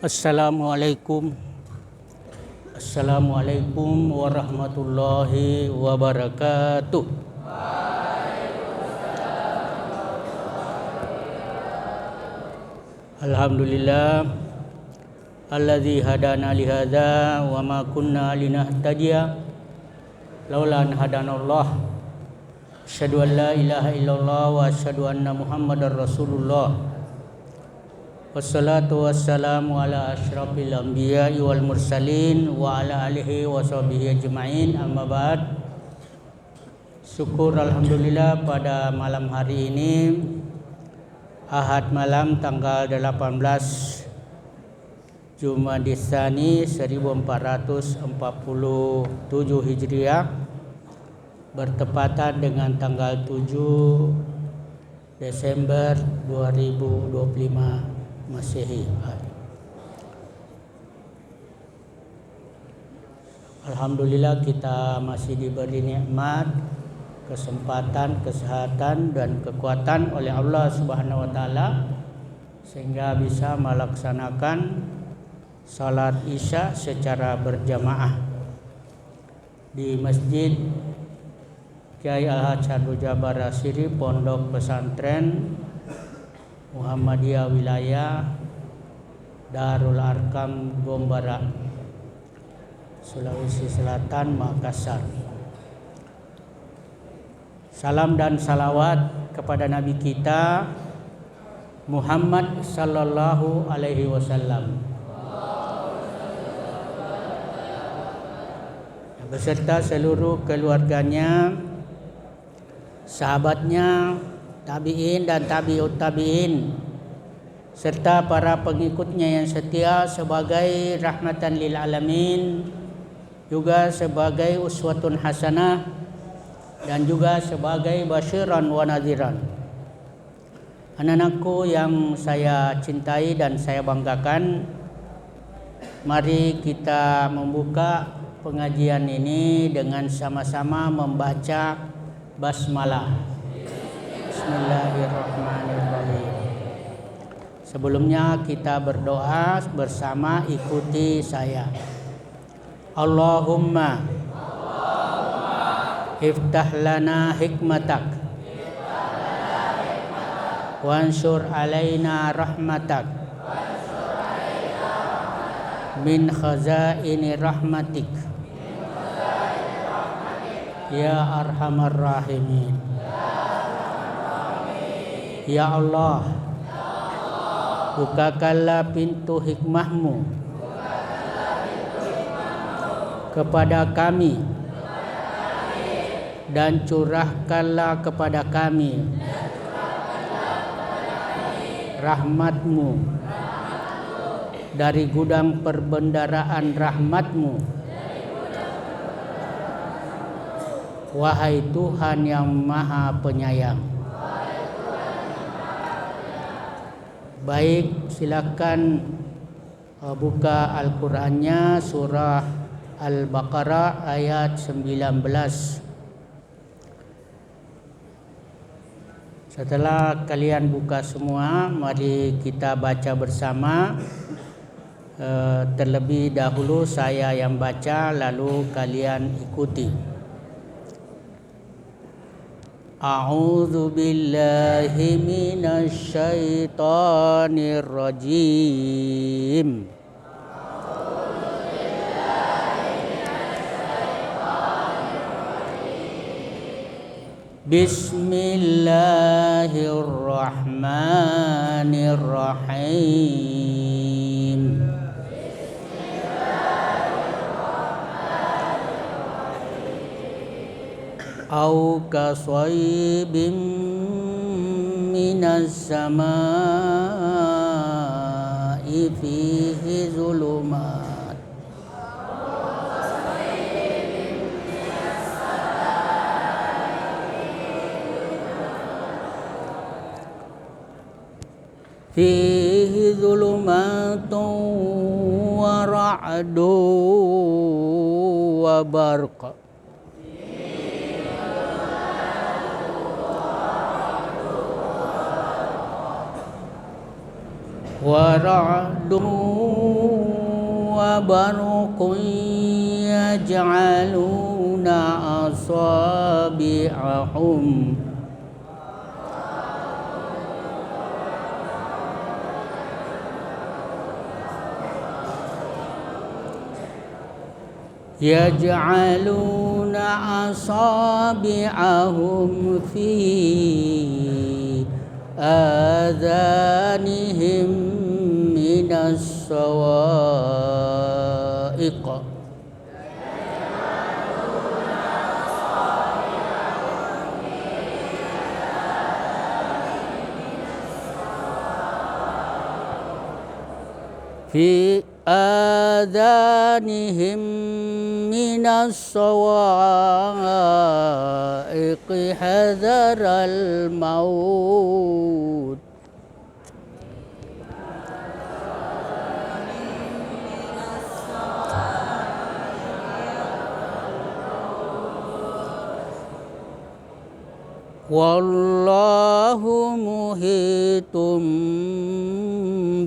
Assalamualaikum warahmatullahi wabarakatuh. Alhamdulillah alladzi hadana li hadza wa ma kunna linahtadiya laula an hadanallah. Asyhadu an la ilaha illallah wa asyhadu anna Muhammadar Rasulullah. Wassalatu wassalamu ala asyrafil anbiya'i wal mursalin wa ala alihi wa sahbihi ajma'in, amma ba'd. Syukur alhamdulillah pada malam hari ini, Ahad malam tanggal 18 Jumadis Tsani 1447 Hijriah, bertepatan dengan tanggal 7 Desember 2025 Masehi. Alhamdulillah kita masih diberi nikmat, kesempatan, kesehatan dan kekuatan oleh Allah Subhanahu wa taala sehingga bisa melaksanakan salat Isya secara berjamaah di Masjid Kiai Al-Haj Abdul Jabbar Asyiri, Pondok Pesantren Muhammadiyah Wilayah Darul Arkam Gombara, Sulawesi Selatan, Makassar. Salam dan salawat kepada Nabi kita Muhammad sallallahu alaihi wasallam beserta seluruh keluarganya, sahabatnya, tabi'in dan tabi'ut tabi'in, serta para pengikutnya yang setia sebagai rahmatan lil alamin, juga sebagai uswatun hasanah dan juga sebagai basyiran wa nadhiran. Anak-anakku yang saya cintai dan saya banggakan, mari kita membuka pengajian ini dengan sama-sama membaca basmalah. Bismillahirrahmanirrahim. Sebelumnya kita berdoa bersama, ikuti saya. Allahumma iftah lana hikmatak wansur alaina rahmatak min khazaini rahmatik ya arhamar rahimin. Ya Allah, bukakanlah pintu hikmahmu kepada kami dan curahkanlah kepada kami rahmatmu dari gudang perbendaraan rahmatmu. Wahai Tuhan yang Maha Penyayang. Baik, silakan buka Al-Qur'annya, surah Al-Baqarah ayat 19. Setelah kalian buka semua, mari kita baca bersama. Terlebih dahulu saya yang baca, lalu kalian ikuti. A'udzu billahi minasy syaithanir rajim. Bismillahirrahmanirrahim. Au kasaybim minas samaa'i fihi zulumat fihi zulumatun wa ra'dun wa barq. ورعد وبرق يجعلون أصابعهم في آذانهم من الصواعق في آذانهم من الصواعق حذر الموت والله محيط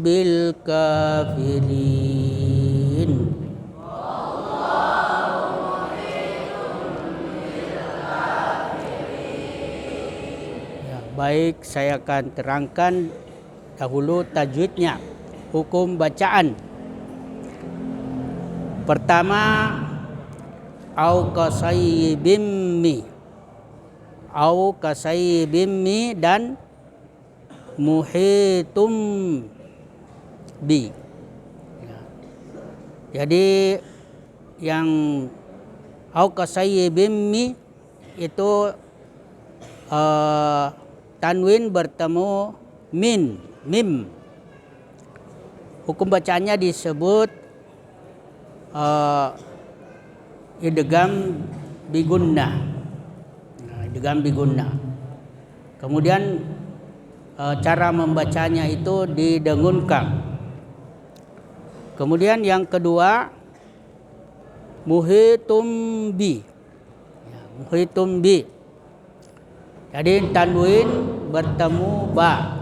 بالكافرين. Ya, baik, saya akan terangkan dahulu tajwidnya, hukum bacaan. Pertama, au kasayyibim mi, au kasayyibim mi dan muhitum bi. Ya. Jadi yang au kasayyibim mi itu tanwin bertemu mim. Hukum bacaannya disebut idgham bigunnah. Idgham bigunnah. Kemudian cara membacanya itu didengunkan. Kemudian yang kedua muhitum bi. Ya, muhitum bi. Jadi tanwin bertemu ba.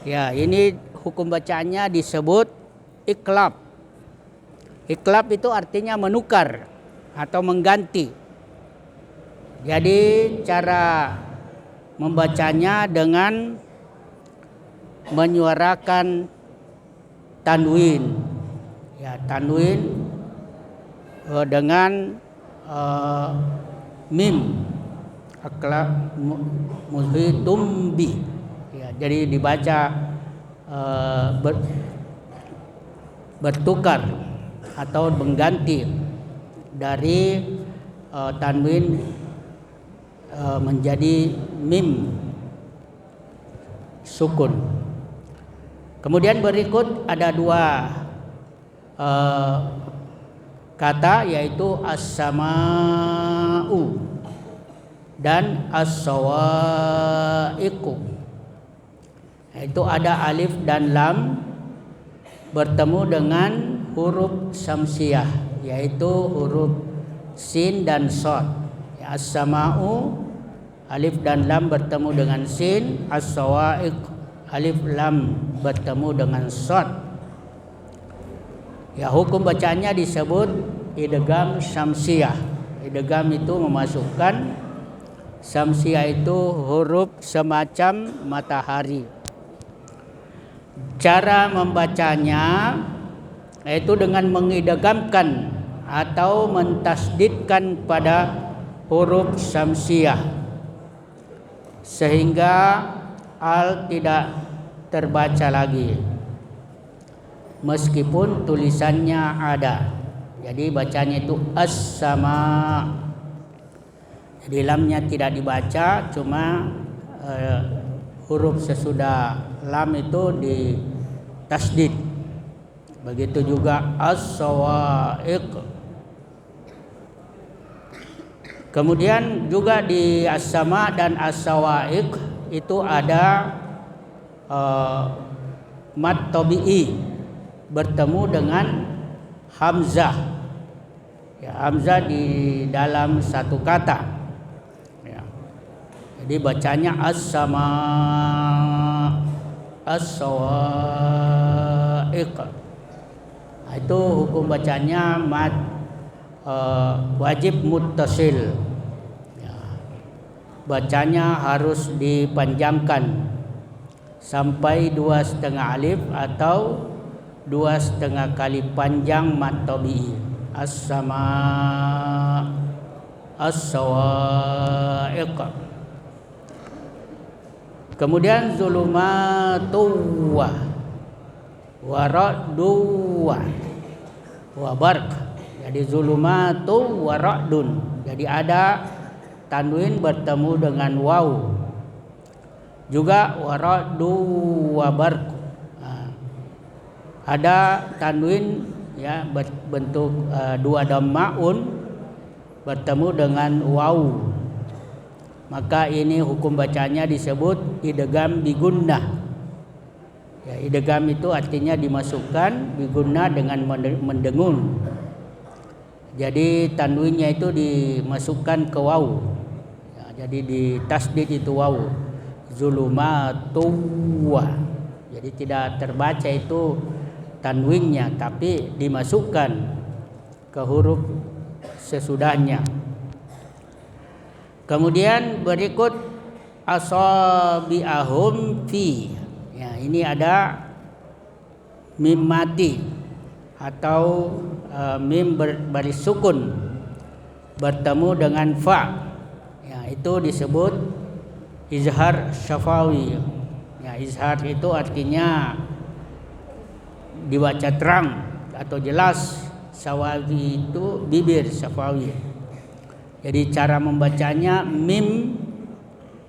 Ya, ini hukum bacaannya disebut iklab. Iklab itu artinya menukar atau mengganti. Jadi cara membacanya dengan menyuarakan tanwin. Ya, tanwin dengan mim. Aklab muhitum bi. Ya, jadi dibaca bertukar atau mengganti dari tanwin menjadi mim sukun. Kemudian berikut ada dua kata, yaitu as-sama'u dan as-sawa'iqu. Itu ada alif dan lam bertemu dengan huruf samsiah, yaitu huruf sin dan shad. Ya, as-sama'u alif dan lam bertemu dengan sin, as-sawa'iq alif lam bertemu dengan shad. Ya, hukum bacaannya disebut idgham samsiah. Idgham itu memasukkan samsiah itu huruf semacam matahari. Cara membacanya yaitu dengan mengidghamkan atau mentasdidkan pada huruf samsiah sehingga al tidak terbaca lagi meskipun tulisannya ada. Jadi bacanya itu as-sama. Jadi lamnya tidak dibaca, cuma huruf sesudah lam itu ditasdid. Begitu juga as-sawa'iq. Kemudian juga di as-sama dan as-sawa'iq itu ada mad tabi'i bertemu dengan hamzah. Ya, hamzah di dalam satu kata. Ya. Jadi bacanya as-sama. as-sawa'iq. Itu hukum bacanya mad wajib muttasil. Ya. Bacanya harus dipanjangkan sampai 2,5 alif atau 2,5 kali panjang mad tabi'i. As-sama as-sawa'iq. Kemudian zulumatu wa ra'du wa barq. Jadi zulumatu wa ra'dun. Jadi ada tanwin bertemu dengan waw. Juga wa ra'du wa barq. Ada tanwin ya berbentuk dua dhammaun bertemu dengan waw. Maka ini hukum bacanya disebut idgham bigunnah. Ya, idgham itu artinya dimasukkan, bigunnah dengan mendengun. Jadi tanwinnya itu dimasukkan ke waw. Ya, jadi di tasdid itu waw. Zulumatuwa. Jadi tidak terbaca itu tanwinnya, tapi dimasukkan ke huruf sesudahnya. Kemudian berikut asabi'ahum fi. Ya, ini ada mim mati atau mim baris sukun bertemu dengan fa. Ya, itu disebut izhar syafawi. Ya, izhar itu artinya dibaca terang atau jelas. Sawawi itu bibir, syafawi. Jadi cara membacanya mim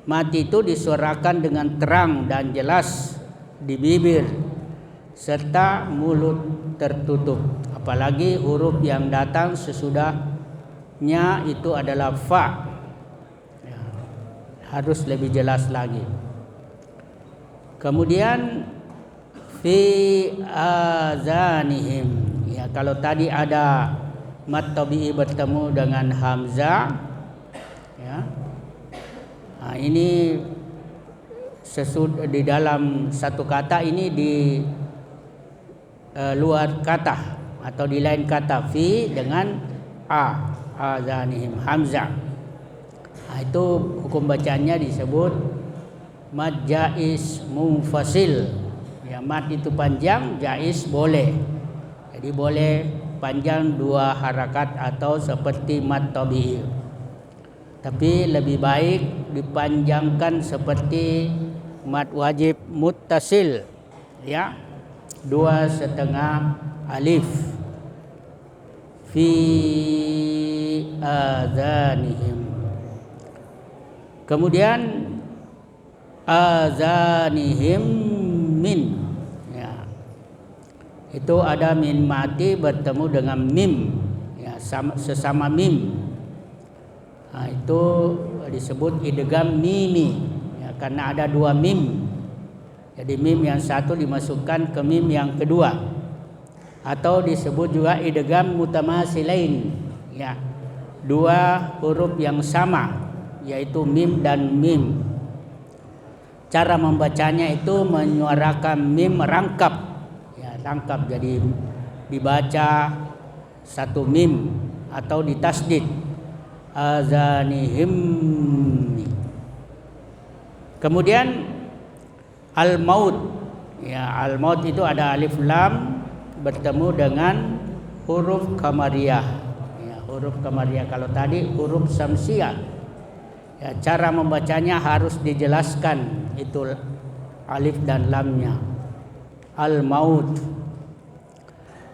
mati itu disuarakan dengan terang dan jelas di bibir serta mulut tertutup. Apalagi huruf yang datang sesudahnya itu adalah fa. Ya, harus lebih jelas lagi. Kemudian fi azanihim. Ya, kalau tadi ada mad tabi'i bertemu dengan hamzah, ya. Nah, ini di dalam satu kata ini di luar kata atau di lain kata fi dengan azanihim hamzah. Nah, itu hukum bacanya disebut mad jaiz munfasil. Ya, mad itu panjang, jaiz boleh. Jadi boleh panjang 2 harakat atau seperti mad tabi'i. Tapi lebih baik dipanjangkan seperti mad wajib muttasil, ya, 2,5 alif. Fi azanihim. Kemudian azanihim min. Itu ada min mati bertemu dengan mim, ya, sesama mim. Nah, itu disebut idgham mimi, ya, karena ada 2 mim. Jadi mim yang satu dimasukkan ke mim yang kedua, atau disebut juga idgham mutamasilain, ya, 2 huruf yang sama, yaitu mim dan mim. Cara membacanya itu menyuarakan mim rangkap. Tangkap, jadi dibaca satu mim atau ditasdid azanihim. Kemudian al-maut, ya, al-maut itu ada alif lam bertemu dengan huruf qamariyah, ya, huruf qamariyah. Kalau tadi huruf samsiyah, ya, cara membacanya harus dijelaskan itu alif dan lamnya. Al-maut.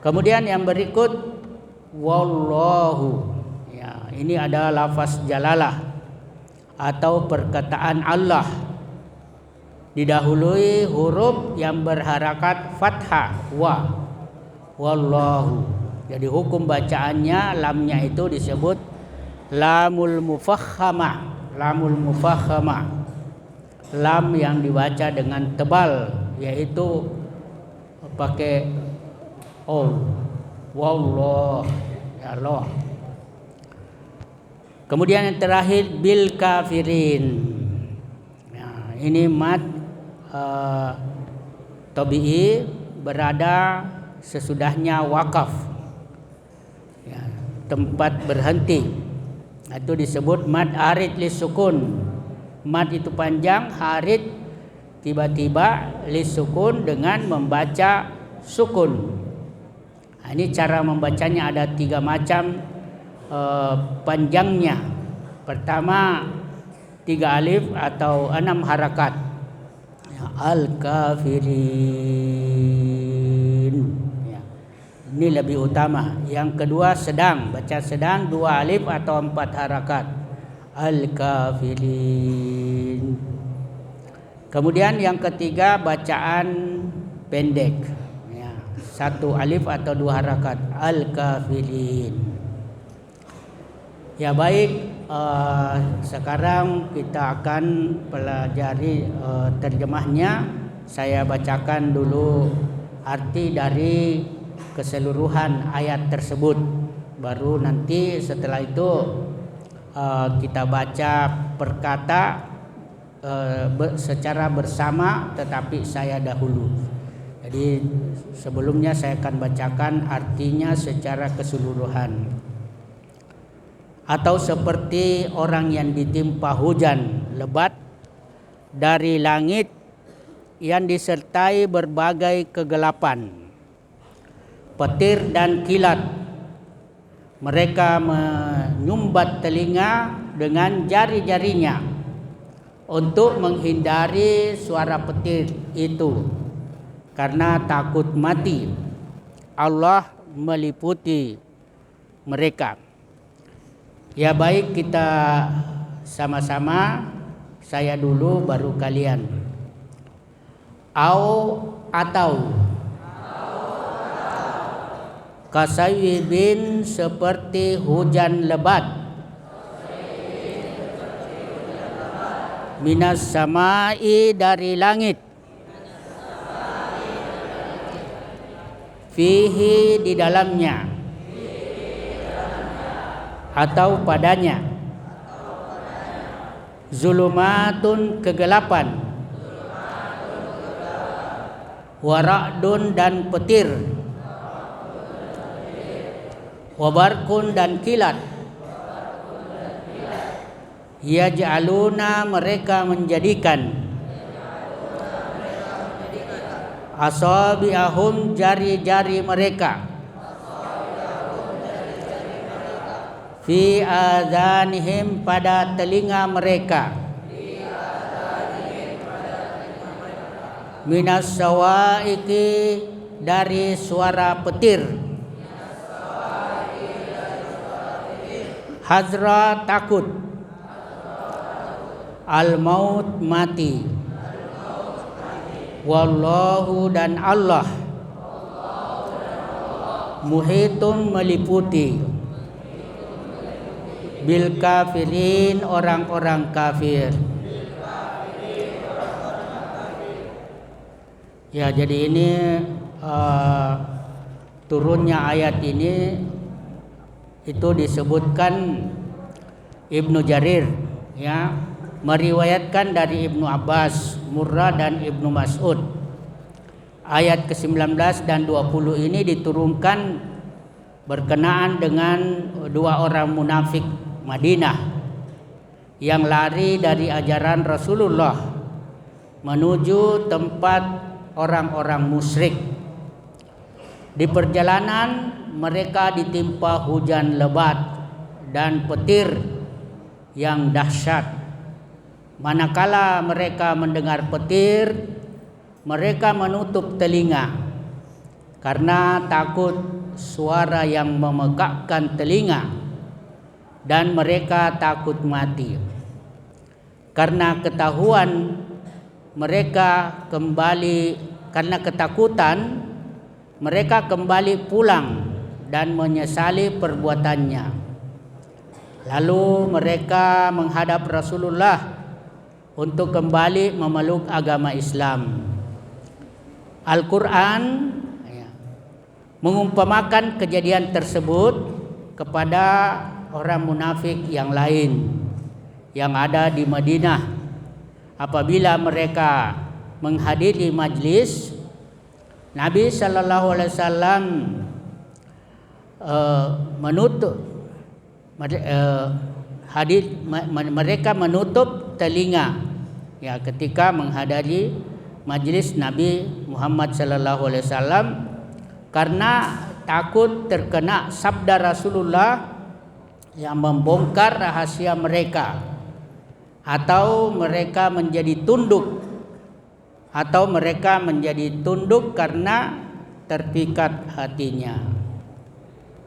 Kemudian yang berikut wallahu. Ya, ini ada lafaz jalalah atau perkataan Allah. Didahului huruf yang berharakat fathah wa. Wallahu. Jadi hukum bacaannya lamnya itu disebut lamul mufakhamah. Lamul mufakhamah. Lam yang dibaca dengan tebal, yaitu pakai wallah, ya Allah. Kemudian yang terakhir bil kafirin. Nah, ini mad tabi'i berada sesudahnya wakaf, ya, tempat berhenti. Itu disebut mad arid lisukun. Mad itu panjang, arid tiba-tiba lisukun dengan membaca sukun. Nah, ini cara membacanya ada 3 macam panjangnya. Pertama 3 alif atau 6 harakat. Ya, al-kafirin. Ya, ini lebih utama. Yang kedua sedang, baca sedang 2 alif atau 4 harakat. Al-kafirin. Kemudian yang ketiga bacaan pendek. Ya, 1 alif atau 2 harakat. Al-kafirin. Ya baik, sekarang kita akan pelajari terjemahnya. Saya bacakan dulu arti dari keseluruhan ayat tersebut. Baru nanti setelah itu kita baca per kata secara bersama, tetapi saya dahulu. Jadi sebelumnya saya akan bacakan artinya secara keseluruhan. Atau seperti orang yang ditimpa hujan lebat dari langit yang disertai berbagai kegelapan, petir dan kilat. Mereka menyumbat telinga dengan jari-jarinya untuk menghindari suara petir itu karena takut mati. Allah meliputi mereka. Ya baik, kita sama-sama, saya dulu baru kalian. Atau kasayyibin seperti hujan lebat, minas samai dari langit, fihi di dalamnya, atau padanya, zulumatun kegelapan, wara'dun dan petir, wabarkun dan kilat. Yaj'aluna mereka menjadikan, asabi'ahum jari-jari mereka, fi adhanihim pada telinga mereka, minas sawaiki dari suara petir, hazra takut, al maut mati, wallahu dan Allah, muhitun meliputi, bil kafirin orang-orang kafir. Ya, jadi ini turunnya ayat ini itu disebutkan Ibnu Jarir, ya, meriwayatkan dari Ibnu Abbas, Murrah dan Ibnu Mas'ud. Ayat ke-19 dan 20 ini diturunkan berkenaan dengan 2 orang munafik Madinah yang lari dari ajaran Rasulullah menuju tempat orang-orang musyrik. Di perjalanan mereka ditimpa hujan lebat dan petir yang dahsyat. Manakala mereka mendengar petir, mereka menutup telinga karena takut suara yang memegakkan telinga, dan mereka takut mati. Karena ketahuan mereka kembali, karena ketakutan mereka kembali pulang dan menyesali perbuatannya. Lalu mereka menghadap Rasulullah untuk kembali memeluk agama Islam. Al-Quran mengumpamakan kejadian tersebut kepada orang munafik yang lain yang ada di Madinah. Apabila mereka menghadiri majlis Nabi sallallahu alaihi wasallam menutup mereka menutup telinga ya ketika menghadiri majlis Nabi Muhammad sallallahu alaihi wasallam karena takut terkena sabda Rasulullah yang membongkar rahasia mereka, atau mereka menjadi tunduk karena terpikat hatinya.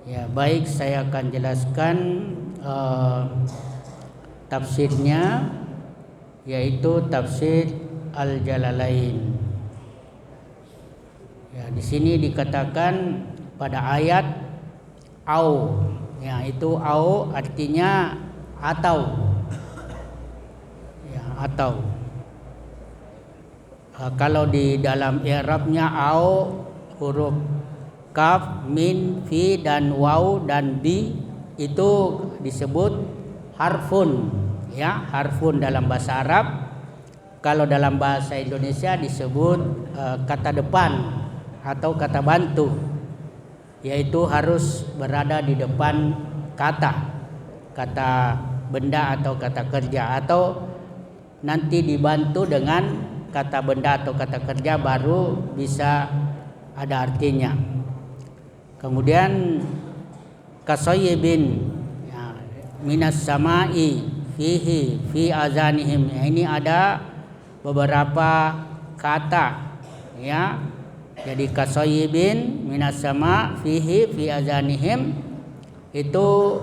Ya, baik, saya akan jelaskan tafsirnya, yaitu tafsir Al-Jalalain. Ya, di sini dikatakan pada ayat au, ya itu au artinya atau, ya atau. Kalau di dalam i'rabnya au huruf kaf, min, fi dan waw dan bi itu disebut harfun, ya harfun dalam bahasa Arab. Kalau dalam bahasa Indonesia disebut kata depan atau kata bantu, yaitu harus berada di depan kata benda atau kata kerja, atau nanti dibantu dengan kata benda atau kata kerja baru bisa ada artinya. Kemudian kasayyibin, ya, minas sama'i fihi fi azanihim, ya, ini ada beberapa kata, ya. Jadi kasayyibin minas sama fihi fi azanihim itu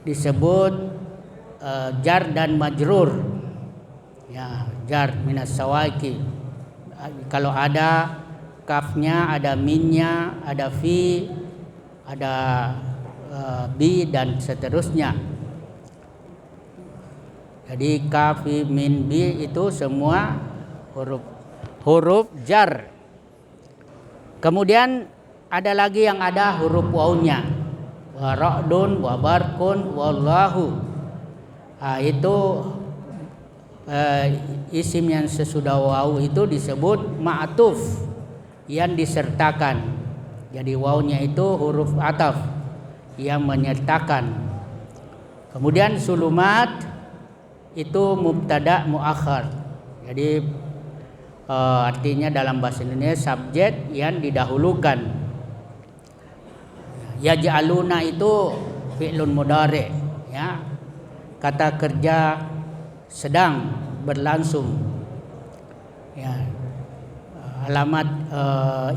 disebut jar dan majrur, ya jar minas sawaki. Kalau ada kafnya, ada minnya, ada fi, ada bi dan seterusnya. Jadi kaf, min, bi itu semua huruf jar. Kemudian ada lagi yang ada huruf wawnya, wa ra'dun wa barkun wallahu. Itu isim yang sesudah waw itu disebut ma'tuf, yang disertakan. Jadi wawnya itu huruf ataf yang menyertakan. Kemudian sulumat itu mubtada muakhar. Jadi artinya dalam bahasa Indonesia subjek yang didahulukan. Yaj'aluna itu fi'lun mudhari, ya. Kata kerja sedang berlangsung. Ya. Alamat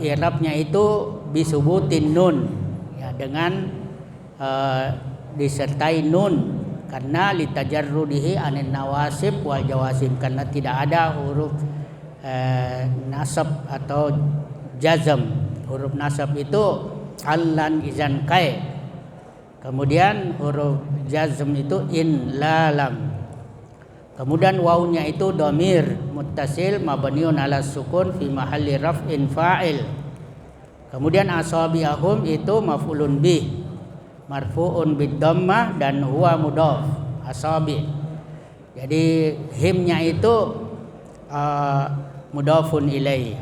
i'rabnya itu bisubutin nun, ya, dengan disertai nun karena litajarrudihi anin nawasib wal jawasim, karena tidak ada huruf nasab atau jazm. Huruf nasab itu allan, izan, kai. Kemudian huruf jazm itu in, la, lam. Kemudian wawnya itu dhamir muttasil mabniun ala sukun fi mahalli raf'in fa'il. Kemudian asabiahum itu maf'ulun bih marfu'un bid dhammah dan huwa mudhaf asabi. Jadi himnya itu mudhafun ilaih.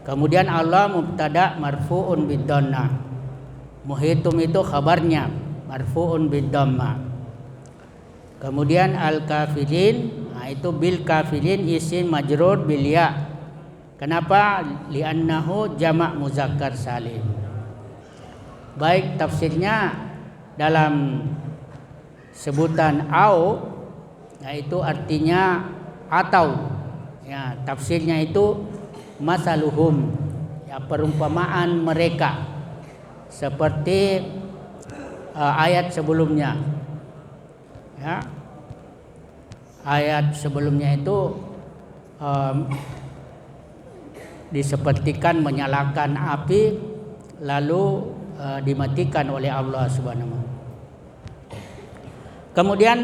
Kemudian Allah mubtada marfu'un bid dhammah. Muhitum itu khabarnya marfu'un bid dhammah. Kemudian al-kafirin, itu bil kafirin isim majrur bil ya. Kenapa? Li'annahu jamak muzakkar salim. Baik, tafsirnya dalam sebutan au, yaitu artinya atau, ya tafsirnya itu masaluhum, ya perumpamaan mereka, seperti ayat sebelumnya, ya ayat sebelumnya itu disepertikan menyalakan api lalu dimatikan oleh Allah Subhanahu wa taala. Kemudian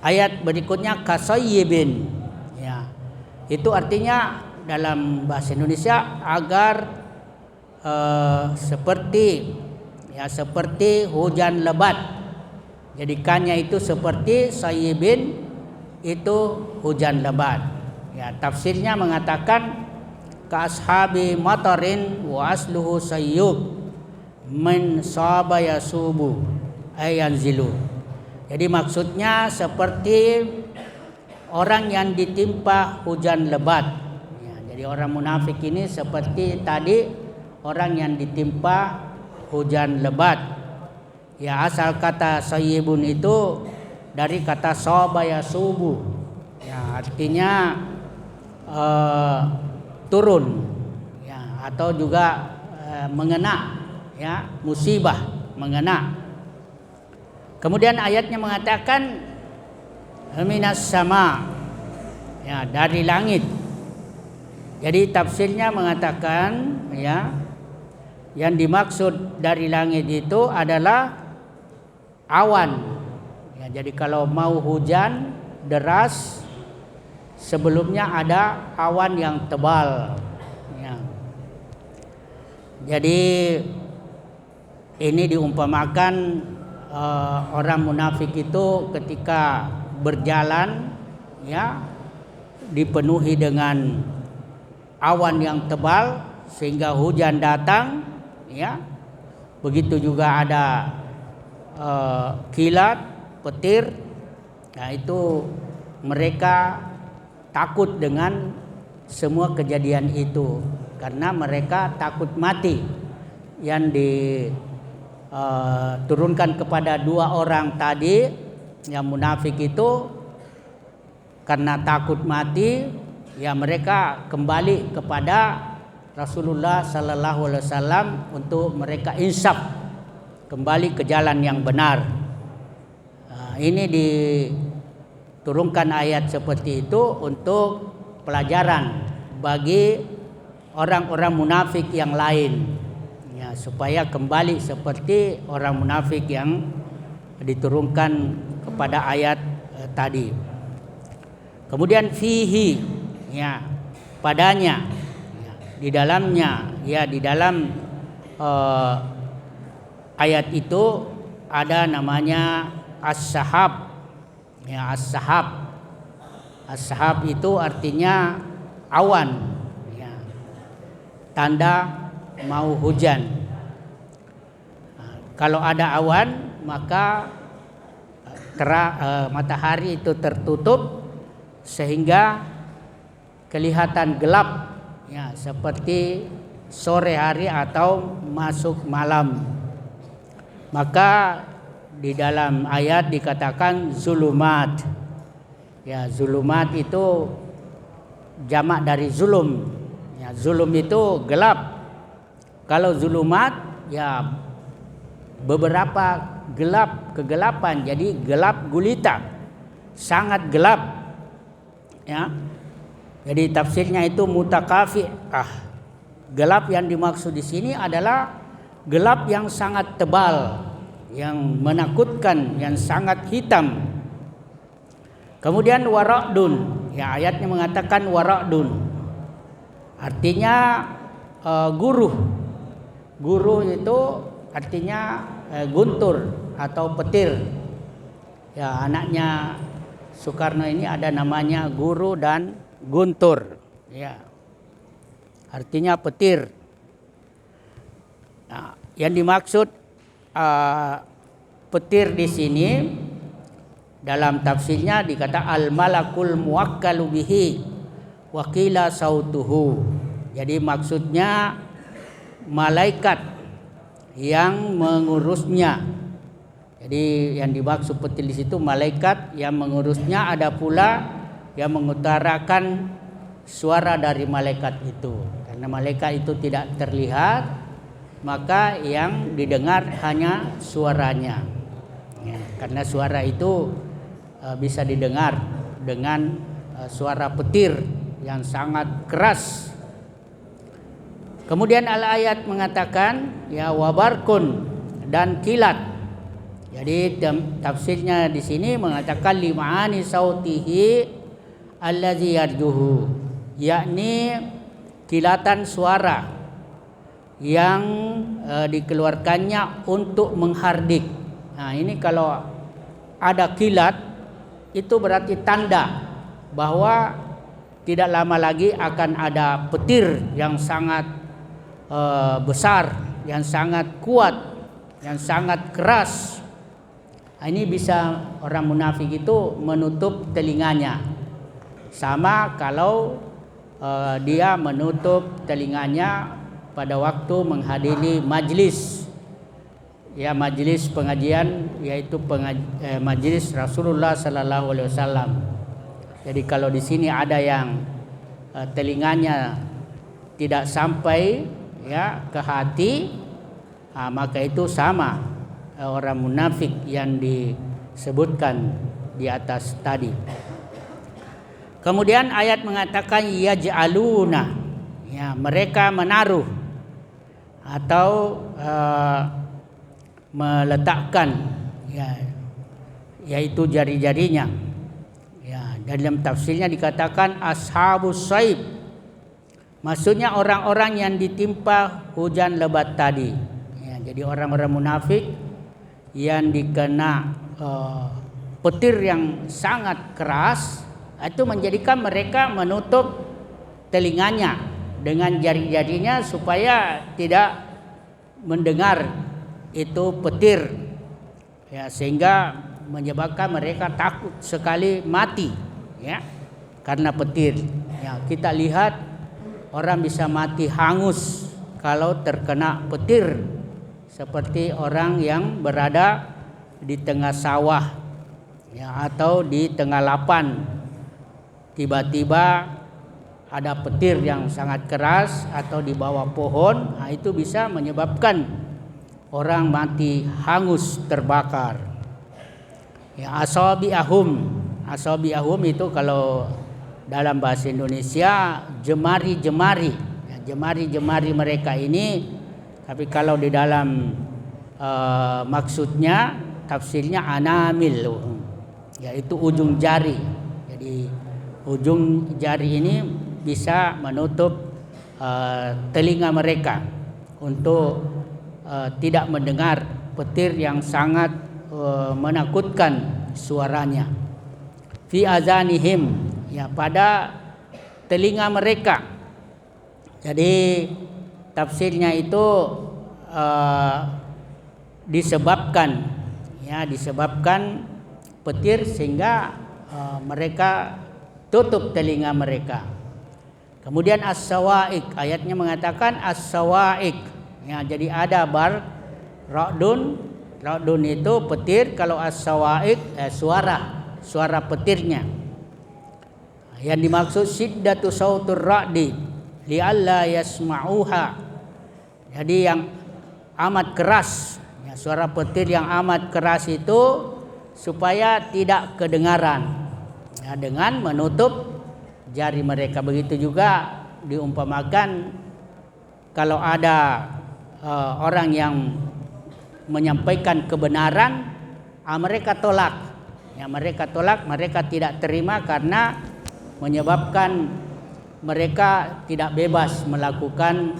ayat berikutnya kasayyibin, ya itu artinya dalam bahasa Indonesia agar seperti hujan lebat. Jadikannya itu seperti sayyibin itu hujan lebat. Ya, tafsirnya mengatakan ka ashabi matarin wa asluhu sayyub min saba yasubu ayanzilu. Jadi maksudnya seperti orang yang ditimpa hujan lebat. Ya, jadi orang munafik ini seperti tadi orang yang ditimpa hujan lebat. Ya, asal kata sayyibun itu dari kata saba yasubu. Ya, artinya turun, ya, atau juga mengena, ya, musibah mengena. Kemudian ayatnya mengatakan minas sama, ya, dari langit. Jadi tafsirnya mengatakan, ya, yang dimaksud dari langit itu adalah awan. Ya, jadi kalau mau hujan deras, sebelumnya ada awan yang tebal. Ya. Jadi ini diumpamakan orang munafik itu ketika berjalan, ya, dipenuhi dengan awan yang tebal sehingga hujan datang, ya. Begitu juga ada kilat, petir. Nah, itu mereka takut dengan semua kejadian itu karena mereka takut mati. Yang diturunkan kepada dua orang tadi yang munafik itu karena takut mati, ya mereka kembali kepada Rasulullah Sallallahu Alaihi Wasallam untuk mereka insaf kembali ke jalan yang benar. Ini diturunkan ayat seperti itu untuk pelajaran bagi orang-orang munafik yang lain, ya, supaya kembali seperti orang munafik yang diturunkan kepada ayat tadi. Kemudian fihi, ya, padanya, ya, di dalamnya, ya, di dalam ayat itu ada namanya as-sahab. Ya, as-sahab. As-sahab itu artinya awan, ya, tanda mau hujan. Kalau ada awan, maka matahari itu tertutup sehingga kelihatan gelap, ya, seperti sore hari atau masuk malam. Maka di dalam ayat dikatakan zulumat. Ya, zulumat itu jamak dari zulum. Ya, zulum itu gelap. Kalau zulumat, ya, beberapa kegelapan, jadi gelap gulita, sangat gelap, ya. Jadi tafsirnya itu mutakafi. Gelap yang dimaksud di sini adalah gelap yang sangat tebal, yang menakutkan, yang sangat hitam. Kemudian waradun, ya, ayatnya mengatakan waradun, artinya guruh. Guruh itu artinya guntur atau petir. Ya, anaknya Soekarno ini ada namanya Guru dan Guntur. Ya, artinya petir. Nah, yang dimaksud petir di sini dalam tafsirnya dikata al malakul muwakkalu bihi wa qila sautuhu. Jadi maksudnya malaikat yang mengurusnya. Jadi yang dimaksud petir di situ malaikat yang mengurusnya, ada pula yang mengutarakan suara dari malaikat itu. Karena malaikat itu tidak terlihat, maka yang didengar hanya suaranya. Ya, karena suara itu bisa didengar dengan suara petir yang sangat keras. Kemudian al-ayat mengatakan, ya, wabarkun, dan kilat. Jadi tafsirnya di sini mengatakan lima'ani sautihi allazi yarjuhu, yakni kilatan suara yang dikeluarkannya untuk menghardik. Nah, ini kalau ada kilat, itu berarti tanda bahwa tidak lama lagi akan ada petir yang sangat besar, yang sangat kuat, yang sangat keras. Ini bisa orang munafik itu menutup telinganya. Sama kalau dia menutup telinganya pada waktu menghadiri majlis, ya majlis pengajian, yaitu majlis Rasulullah Sallallahu Alaihi Wasallam. Jadi kalau di sini ada yang telinganya tidak sampai ya ke hati, maka itu sama orang munafik yang disebutkan di atas tadi. Kemudian ayat mengatakan yaj'aluna, ya mereka menaruh atau meletakkan, ya yaitu jari-jarinya. Ya, dalam tafsirnya dikatakan ashabus saib, maksudnya orang-orang yang ditimpa hujan lebat tadi. Ya, jadi orang-orang munafik yang dikena petir yang sangat keras, itu menjadikan mereka menutup telinganya dengan jari-jarinya supaya tidak mendengar itu petir, ya, sehingga menyebabkan mereka takut sekali mati, ya, karena petir. Ya, kita lihat orang bisa mati hangus kalau terkena petir, seperti orang yang berada di tengah sawah, ya, atau di tengah lapan. Tiba-tiba ada petir yang sangat keras atau di bawah pohon, itu bisa menyebabkan orang mati hangus terbakar. Ya, asabiahum itu kalau dalam bahasa Indonesia jemari-jemari. Ya, jemari-jemari mereka ini, tapi kalau di dalam maksudnya tafsirnya anamil, yaitu ujung jari. Jadi ujung jari ini bisa menutup telinga mereka untuk tidak mendengar petir yang sangat menakutkan suaranya. Fi azanihim, ya pada telinga mereka. Jadi tafsirnya itu disebabkan petir sehingga mereka tutup telinga mereka. Kemudian as-sawa'iq, ayatnya mengatakan as-sawa'iq. Ya, jadi ada bar ra'dun itu petir, kalau as-sawa'iq suara petirnya. Yang dimaksud syiddatu sautur ra'di li'alla yasma'uha. Jadi yang amat keras, ya, suara petir yang amat keras itu supaya tidak kedengaran. Ya, dengan menutup jari mereka. Begitu juga diumpamakan kalau ada orang yang menyampaikan kebenaran, mereka tolak. Ya, mereka tidak terima karena menyebabkan mereka tidak bebas melakukan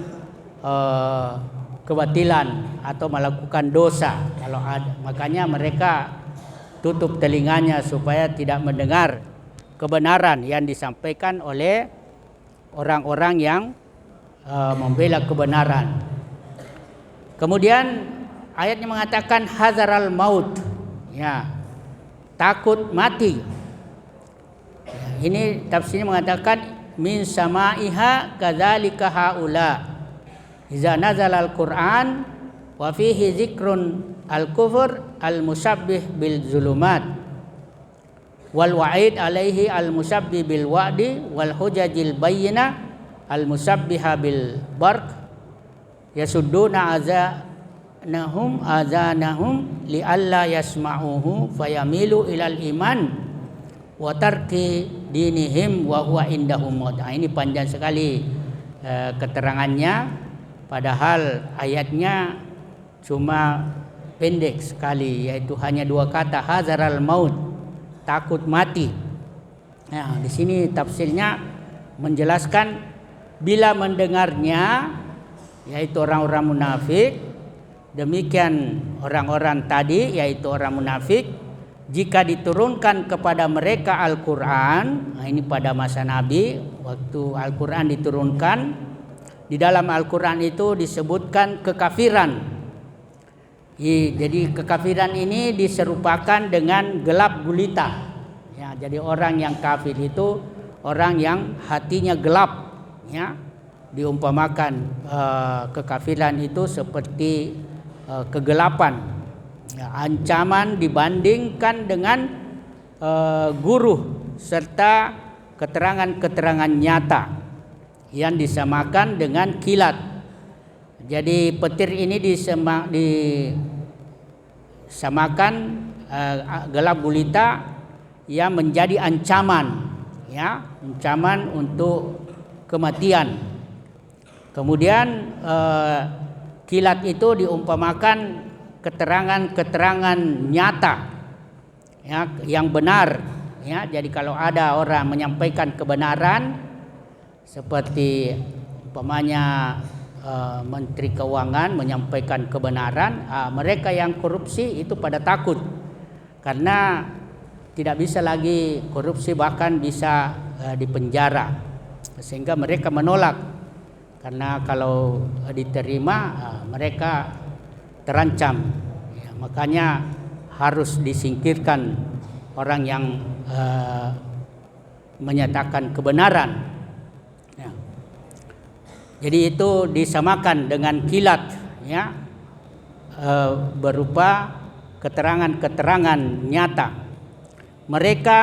kebatilan atau melakukan dosa. Kalau ada, makanya mereka tutup telinganya supaya tidak mendengar kebenaran yang disampaikan oleh orang-orang yang membela kebenaran. Kemudian ayatnya mengatakan hazaral maut, ya, takut mati. Ya, ini tafsirnya mengatakan min samaiha kadzalika haula iza nazala al-Qur'an wa fihi zikrun al-kufur al-musabbih bil zulumat wal wa'id alaihi al-musabbih bil wa'di wal hujajil bayyinah al-musabbiha bil barq yasudduna azanahum li alla yasma'uhu fayamilu ilal iman wa tarki dinihim wa huwa indahum maut. Ini panjang sekali keterangannya, padahal ayatnya cuma pendek sekali, yaitu hanya 2 kata, hazaral maut, takut mati. Nah, di sini tafsirnya menjelaskan bila mendengarnya, yaitu orang-orang munafik, demikian orang-orang tadi yaitu orang munafik, jika diturunkan kepada mereka Al-Quran, nah ini pada masa Nabi, waktu Al-Quran diturunkan, di dalam Al-Quran itu disebutkan kekafiran. Jadi kekafiran ini diserupakan dengan gelap gulita. Ya, jadi orang yang kafir itu orang yang hatinya gelap. Ya, diumpamakan kekafiran itu seperti kegelapan. Ya, ancaman dibandingkan dengan guru serta keterangan-keterangan nyata yang disamakan dengan kilat. Jadi petir ini disamakan gelap gulita yang menjadi ancaman, ya, ancaman untuk kematian. Kemudian kilat itu diumpamakan keterangan-keterangan nyata, ya, yang benar, ya. Jadi kalau ada orang menyampaikan kebenaran seperti umpamanya Menteri Keuangan menyampaikan kebenaran, mereka yang korupsi itu pada takut karena tidak bisa lagi korupsi, bahkan bisa dipenjara, sehingga mereka menolak karena kalau diterima mereka terancam. Ya, makanya harus disingkirkan orang yang menyatakan kebenaran. Ya. Jadi itu disamakan dengan kilat, ya, berupa keterangan-keterangan nyata. Mereka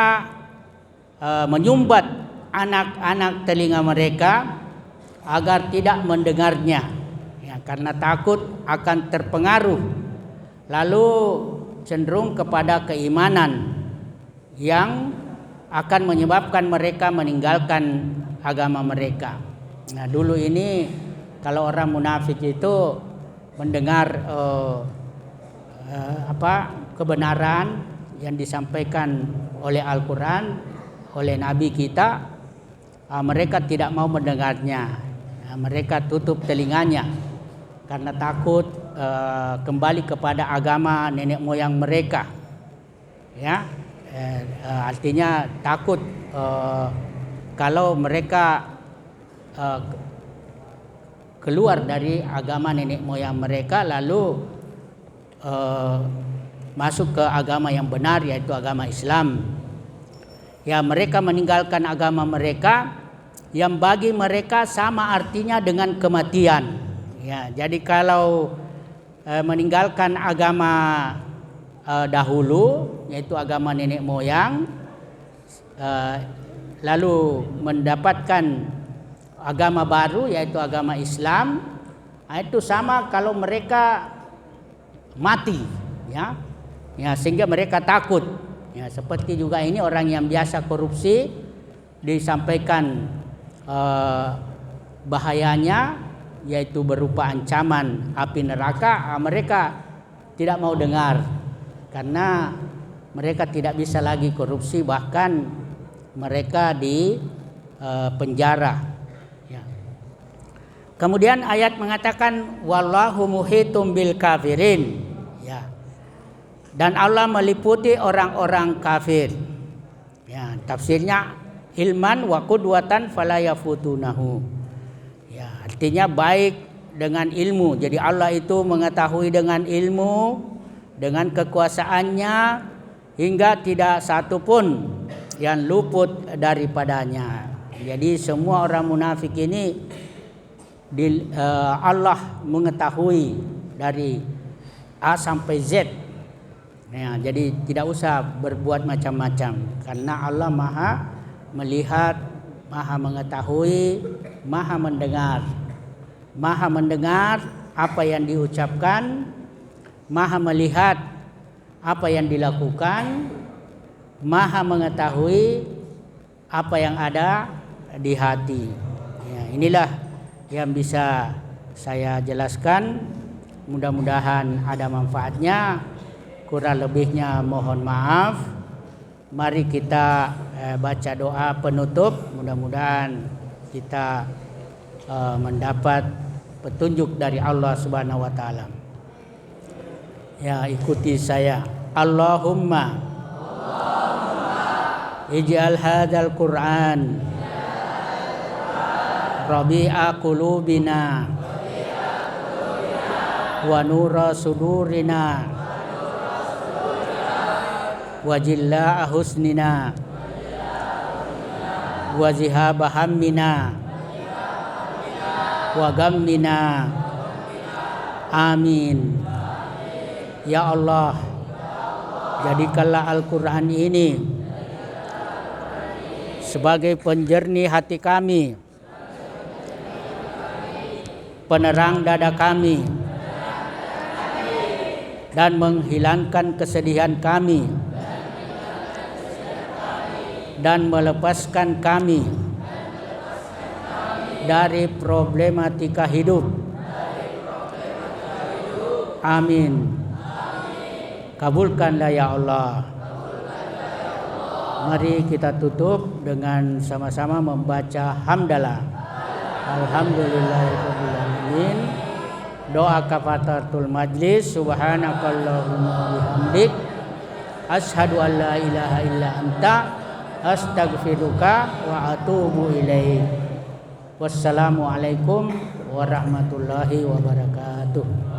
menyumbat anak-anak telinga mereka agar tidak mendengarnya, ya, karena takut akan terpengaruh, lalu cenderung kepada keimanan yang akan menyebabkan mereka meninggalkan agama mereka. Nah, dulu ini kalau orang munafik itu mendengar kebenaran yang disampaikan oleh Al-Quran, oleh Nabi kita, mereka tidak mau mendengarnya. Mereka tutup telinganya karena takut kembali kepada agama nenek moyang mereka. Ya, artinya takut kalau mereka keluar dari agama nenek moyang mereka lalu masuk ke agama yang benar, yaitu agama Islam. Ya, mereka meninggalkan agama mereka yang bagi mereka sama artinya dengan kematian. Ya, jadi kalau meninggalkan agama dahulu, yaitu agama nenek moyang, lalu mendapatkan agama baru, yaitu agama Islam, itu sama kalau mereka mati, ya, ya, sehingga mereka takut. Ya, seperti juga ini orang yang biasa korupsi disampaikan bahayanya, yaitu berupa ancaman api neraka, mereka tidak mau dengar karena mereka tidak bisa lagi korupsi, bahkan mereka di penjara. Ya. Kemudian ayat mengatakan wallahu muhitum bil kafirin, ya, dan Allah meliputi orang-orang kafir. Ya, tafsirnya ilman wa qudwatan fala yafutunahu. Ya, artinya baik dengan ilmu. Jadi Allah itu mengetahui dengan ilmu, dengan kekuasaannya, hingga tidak satu pun yang luput daripadanya. Jadi semua orang munafik ini Allah mengetahui dari A sampai Z. Ya, jadi tidak usah berbuat macam-macam karena Allah Maha melihat, Maha mengetahui, Maha mendengar. Maha mendengar apa yang diucapkan, Maha melihat apa yang dilakukan, Maha mengetahui apa yang ada di hati. Ya, inilah yang bisa saya jelaskan. Mudah-mudahan ada manfaatnya. Kurang lebihnya mohon maaf. Mari kita baca doa penutup. Mudah-mudahan kita mendapat petunjuk dari Allah Subhanahu wa taala. Ya, ikuti saya. Allahumma ij'al hadzal Qur'an rabi'a qulubina wa nura sudurina wa jillaa husnina wa zihaba hammina wa gammina. Amin. Ya Allah, jadikanlah Al-Quran ini sebagai penjernih hati kami, penerang dada kami, dan menghilangkan kesedihan kami, dan melepaskan kami dari problematika hidup. Amin. Kabulkanlah ya Allah. Mari kita tutup dengan sama-sama membaca hamdalah. Alhamdulillahirabbil alamin. Doa kafaratul majlis. Subhanakallahumma wa bihamdik asyhadu an la ilaha illa anta astaghfiruka wa atubu ilaik. Wassalamualaikum warahmatullahi wabarakatuh.